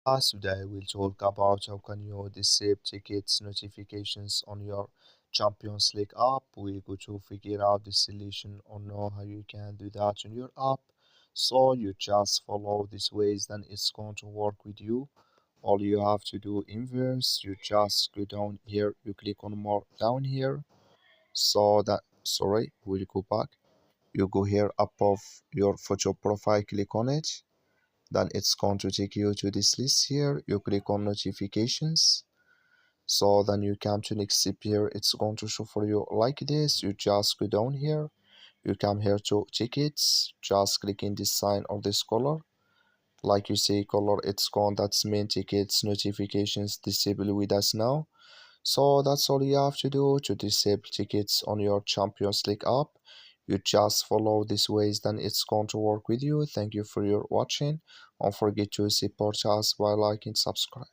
Today we'll talk about how can you disable tickets notifications on your Champions League app. We're going to figure out the solution or know how you can do that on your app. So you just follow these ways, then it's going to work with you. All you have to do inverse, you just go down here, you click on more down here. So that, sorry, we'll go back. You go here above your photo profile, click on it, then it's going to take you to this list here. You click on notifications, so then you come to next step here. It's going to show for you like this. You just go down here, you come here to tickets, just click in this sign or this color. Like you see color, it's gone. That's main tickets notifications disable with us now. So that's all you have to do to disable tickets on your Champions League app. You just follow these ways, then it's going to work with you. Thank you for your watching. Don't forget to support us by liking, subscribe.